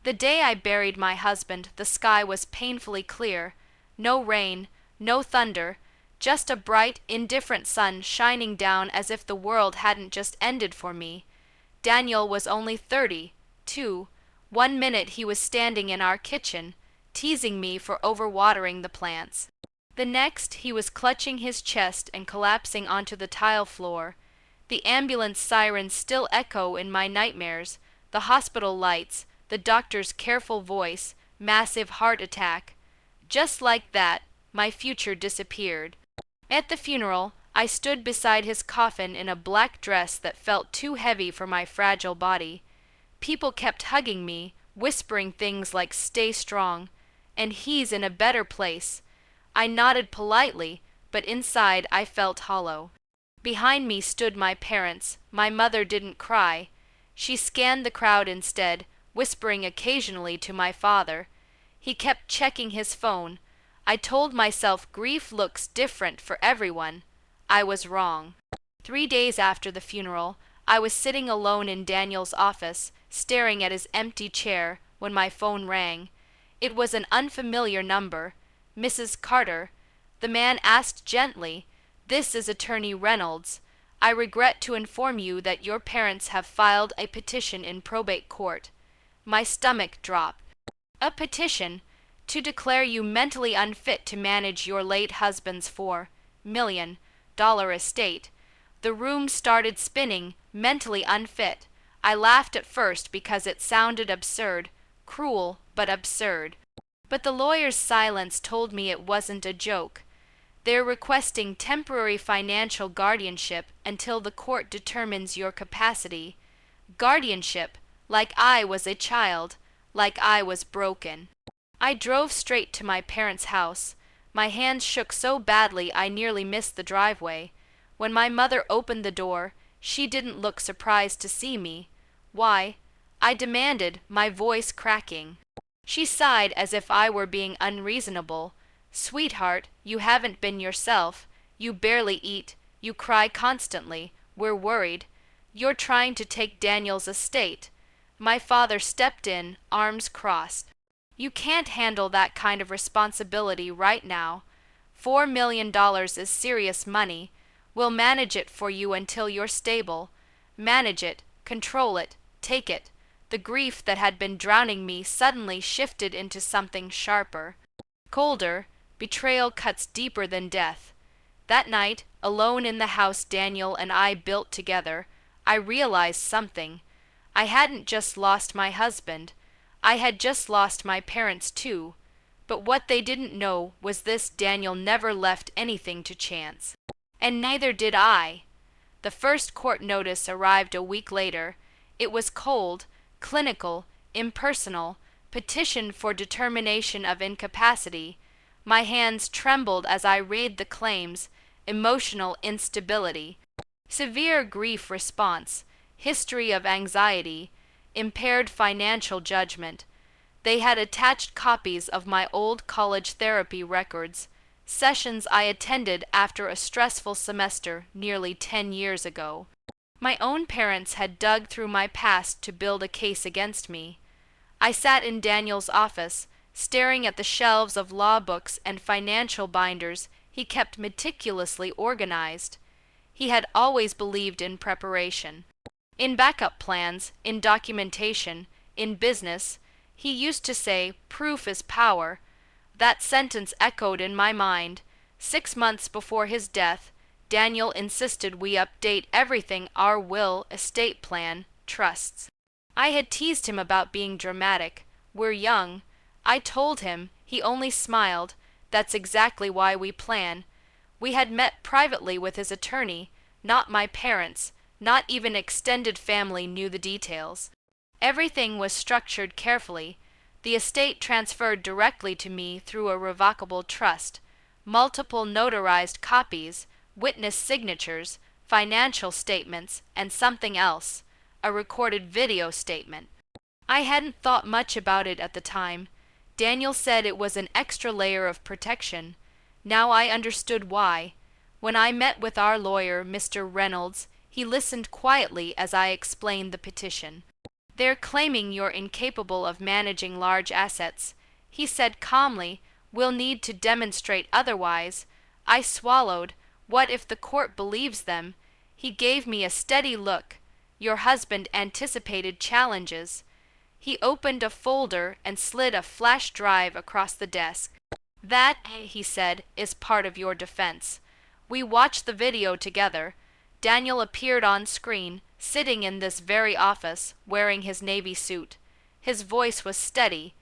The day I buried my husband, the sky was painfully clear. No rain, no thunder, just a bright, indifferent sun shining down as if the world hadn't just ended for me. Daniel was only 32. 1 minute he was standing in our kitchen, teasing me for overwatering the plants. The next, he was clutching his chest and collapsing onto the tile floor. The ambulance sirens still echo in my nightmares, the hospital lights, the doctor's careful voice, massive heart attack. Just like that, my future disappeared. At the funeral, I stood beside his coffin in a black dress that felt too heavy for my fragile body. People kept hugging me, whispering things like "stay strong," and "he's in a better place." I nodded politely, but inside I felt hollow. Behind me stood my parents. My mother didn't cry. She scanned the crowd instead, whispering occasionally to my father. He kept checking his phone. I told myself grief looks different for everyone. I was wrong. 3 days after the funeral, I was sitting alone in Daniel's office, staring at his empty chair, when my phone rang. It was an unfamiliar number. "Mrs. Carter." The man asked gently, "This is Attorney Reynolds. I regret to inform you that your parents have filed a petition in probate court." My stomach dropped. "A petition? To declare you mentally unfit to manage your late husband's $4 million estate." The room started spinning. Mentally unfit. I laughed at first because it sounded absurd, cruel but absurd. But the lawyer's silence told me it wasn't a joke. They're requesting temporary financial guardianship until the court determines your capacity. Guardianship, like I was a child, like I was broken. I drove straight to my parents' house. My hands shook so badly I nearly missed the driveway. When my mother opened the door, she didn't look surprised to see me. "Why?" I demanded, my voice cracking. She sighed as if I were being unreasonable. "Sweetheart, you haven't been yourself. You barely eat. You cry constantly. We're worried. You're trying to take Daniel's estate." My father stepped in, arms crossed. "You can't handle that kind of responsibility right now. $4 million is serious money. We'll manage it for you until you're stable. Manage it, control it, take it." The grief that had been drowning me suddenly shifted into something sharper. Colder. Betrayal cuts deeper than death. That night, alone in the house Daniel and I built together, I realized something. I hadn't just lost my husband. I had just lost my parents too. But what they didn't know was this: Daniel never left anything to chance. And neither did I. The first court notice arrived a week later. It was cold, clinical, impersonal, petition for determination of incapacity. My hands trembled as I read the claims: emotional instability, severe grief response, history of anxiety, impaired financial judgment. They had attached copies of my old college therapy records, sessions I attended after a stressful semester nearly 10 years ago. My own parents had dug through my past to build a case against me. I sat in Daniel's office, staring at the shelves of law books and financial binders he kept meticulously organized. He had always believed in preparation, in backup plans, in documentation, in business. He used to say, "Proof is power." That sentence echoed in my mind. 6 months before his death, Daniel insisted we update everything: our will, estate plan, trusts. I had teased him about being dramatic. "We're young." I told him. He only smiled. "That's exactly why we plan." We had met privately with his attorney. Not my parents, not even extended family knew the details. Everything was structured carefully. The estate transferred directly to me through a revocable trust. Multiple notarized copies, witness signatures, financial statements, and something else, a recorded video statement. I hadn't thought much about it at the time. Daniel said it was an extra layer of protection. Now I understood why. When I met with our lawyer, Mr. Reynolds, he listened quietly as I explained the petition. They're claiming you're incapable of managing large assets. He said calmly, we'll need to demonstrate otherwise. I swallowed. What if the court believes them? He gave me a steady look. Your husband anticipated challenges. He opened a folder and slid a flash drive across the desk. That, he said, is part of your defense. We watched the video together. Daniel appeared on screen, sitting in this very office, wearing his navy suit. His voice was steady.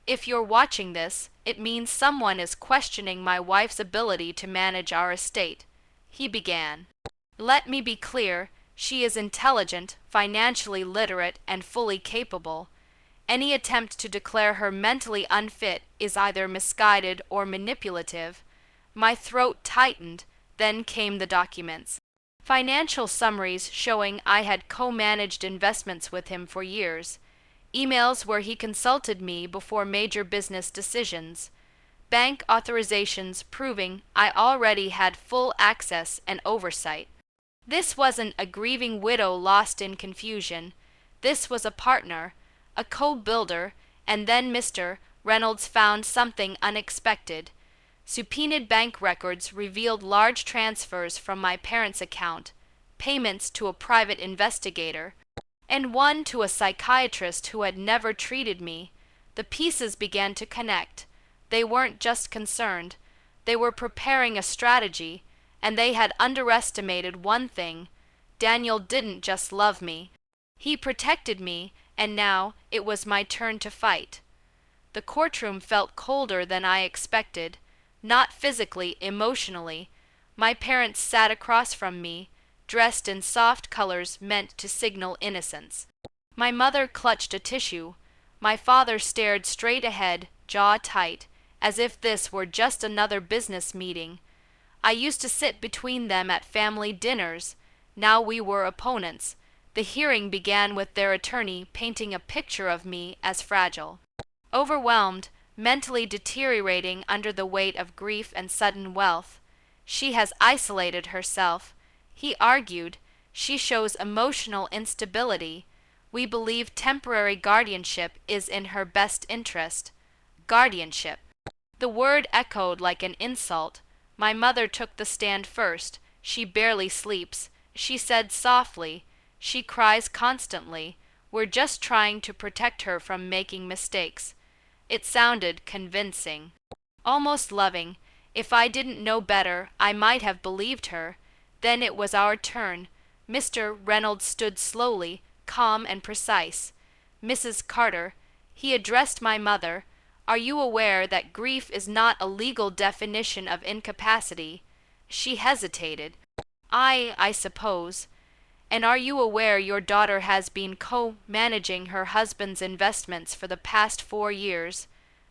If you're watching this, it means someone is questioning my wife's ability to manage our estate. He began. Let me be clear, she is intelligent, financially literate, and fully capable. Any attempt to declare her mentally unfit is either misguided or manipulative. My throat tightened, then came the documents. Financial summaries showing I had co-managed investments with him for years. Emails where he consulted me before major business decisions. Bank authorizations proving I already had full access and oversight. This wasn't a grieving widow lost in confusion. This was a partner, a co-builder, and then Mr. Reynolds found something unexpected. Subpoenaed bank records revealed large transfers from my parents' account, payments to a private investigator, and one to a psychiatrist who had never treated me. The pieces began to connect. They weren't just concerned. They were preparing a strategy, and they had underestimated one thing. Daniel didn't just love me. He protected me, and now it was my turn to fight. The courtroom felt colder than I expected. Not physically, emotionally. My parents sat across from me, dressed in soft colors meant to signal innocence. My mother clutched a tissue. My father stared straight ahead, jaw tight, as if this were just another business meeting. I used to sit between them at family dinners. Now we were opponents. The hearing began with their attorney painting a picture of me as fragile. Overwhelmed, mentally deteriorating under the weight of grief and sudden wealth. She has isolated herself. He argued, she shows emotional instability. We believe temporary guardianship is in her best interest. Guardianship. The word echoed like an insult. My mother took the stand first. She barely sleeps. She said softly, she cries constantly. We're just trying to protect her from making mistakes. It sounded convincing, almost loving. If I didn't know better, I might have believed her. Then it was our turn. Mr. Reynolds stood slowly, calm and precise. Mrs. Carter, he addressed my mother, are you aware that grief is not a legal definition of incapacity? She hesitated. I suppose. And are you aware your daughter has been co-managing her husband's investments for the past 4 years?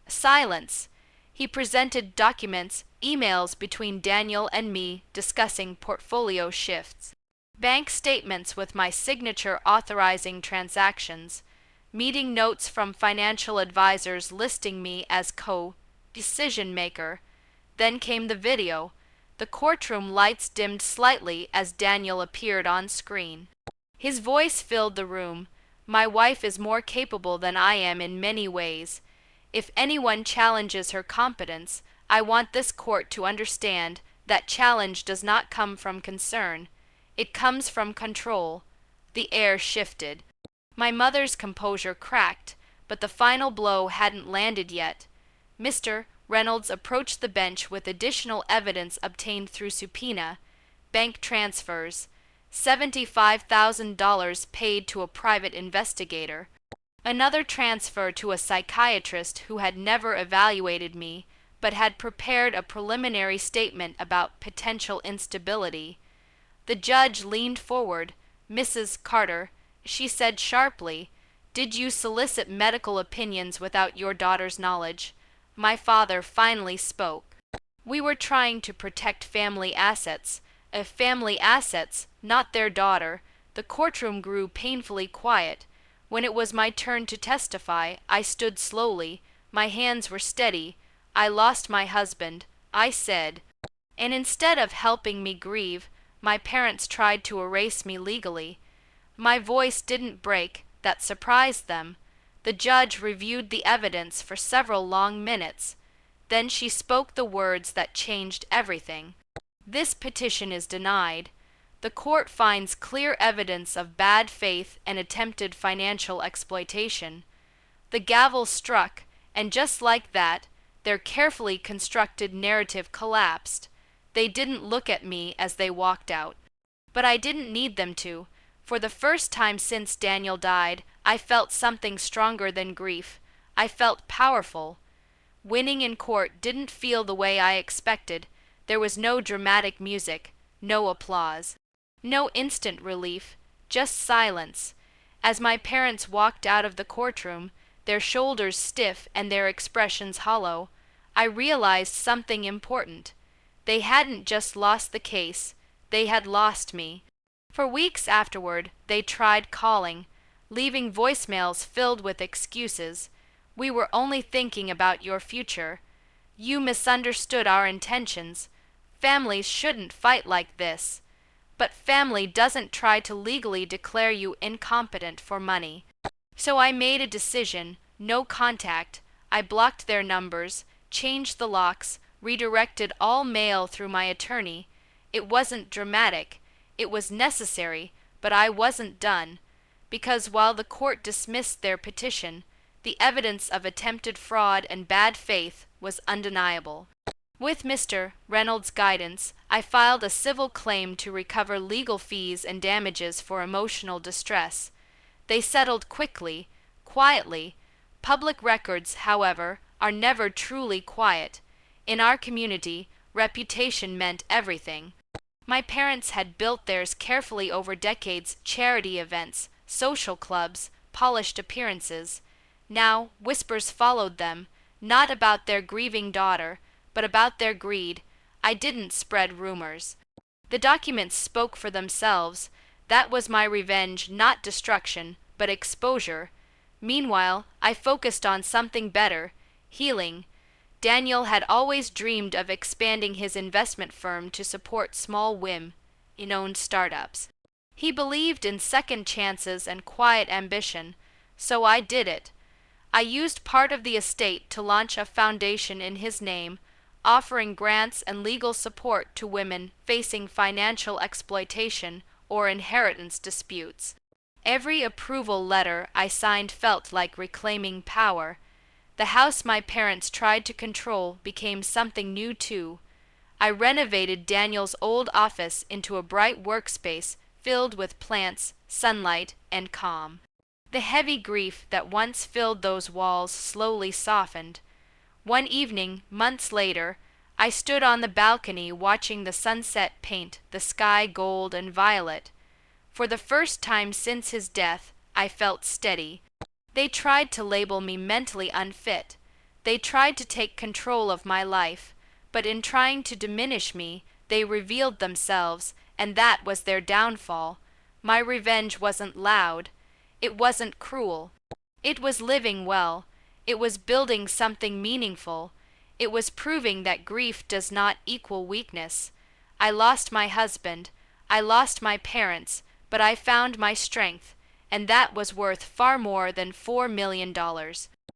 Silence. He presented documents, emails between Daniel and me discussing portfolio shifts. Bank statements with my signature authorizing transactions. Meeting notes from financial advisors listing me as co-decision maker. Then came the video. The courtroom lights dimmed slightly as Daniel appeared on screen. His voice filled the room. My wife is more capable than I am in many ways. If anyone challenges her competence, I want this court to understand that challenge does not come from concern. It comes from control. The air shifted. My mother's composure cracked, but the final blow hadn't landed yet. Mr. Reynolds approached the bench with additional evidence obtained through subpoena, bank transfers, $75,000 paid to a private investigator, another transfer to a psychiatrist who had never evaluated me but had prepared a preliminary statement about potential instability. The judge leaned forward. Mrs. Carter, she said sharply, did you solicit medical opinions without your daughter's knowledge? My father finally spoke. We were trying to protect family assets. Family assets, not their daughter. The courtroom grew painfully quiet. When it was my turn to testify, I stood slowly. My hands were steady. I lost my husband, I said. And instead of helping me grieve, my parents tried to erase me legally. My voice didn't break, that surprised them. The judge reviewed the evidence for several long minutes. Then she spoke the words that changed everything. This petition is denied. The court finds clear evidence of bad faith and attempted financial exploitation. The gavel struck, and just like that, their carefully constructed narrative collapsed. They didn't look at me as they walked out. But I didn't need them to. For the first time since Daniel died, I felt something stronger than grief. I felt powerful. Winning in court didn't feel the way I expected. There was no dramatic music, no applause, no instant relief, just silence. As my parents walked out of the courtroom, their shoulders stiff and their expressions hollow, I realized something important. They hadn't just lost the case, they had lost me. For weeks afterward, they tried calling, leaving voicemails filled with excuses. We were only thinking about your future. You misunderstood our intentions. Families shouldn't fight like this. But family doesn't try to legally declare you incompetent for money. So I made a decision, no contact. I blocked their numbers, changed the locks, redirected all mail through my attorney. It wasn't dramatic. It was necessary, but I wasn't done. Because while the court dismissed their petition, the evidence of attempted fraud and bad faith was undeniable. With Mr. Reynolds' guidance, I filed a civil claim to recover legal fees and damages for emotional distress. They settled quickly, quietly. Public records, however, are never truly quiet. In our community, reputation meant everything. My parents had built theirs carefully over decades: charity events, social clubs, polished appearances. Now, whispers followed them, not about their grieving daughter, but about their greed. I didn't spread rumors. The documents spoke for themselves. That was my revenge, not destruction, but exposure. Meanwhile, I focused on something better: healing. Daniel had always dreamed of expanding his investment firm to support small women-owned startups. He believed in second chances and quiet ambition, so I did it. I used part of the estate to launch a foundation in his name, offering grants and legal support to women facing financial exploitation or inheritance disputes. Every approval letter I signed felt like reclaiming power. The house my parents tried to control became something new too. I renovated Daniel's old office into a bright workspace filled with plants, sunlight, and calm. The heavy grief that once filled those walls slowly softened. One evening, months later, I stood on the balcony watching the sunset paint the sky gold and violet. For the first time since his death, I felt steady. They tried to label me mentally unfit. They tried to take control of my life, but in trying to diminish me, they revealed themselves, and that was their downfall. My revenge wasn't loud. It wasn't cruel. It was living well. It was building something meaningful. It was proving that grief does not equal weakness. I lost my husband. I lost my parents, but I found my strength, and that was worth far more than $4 million.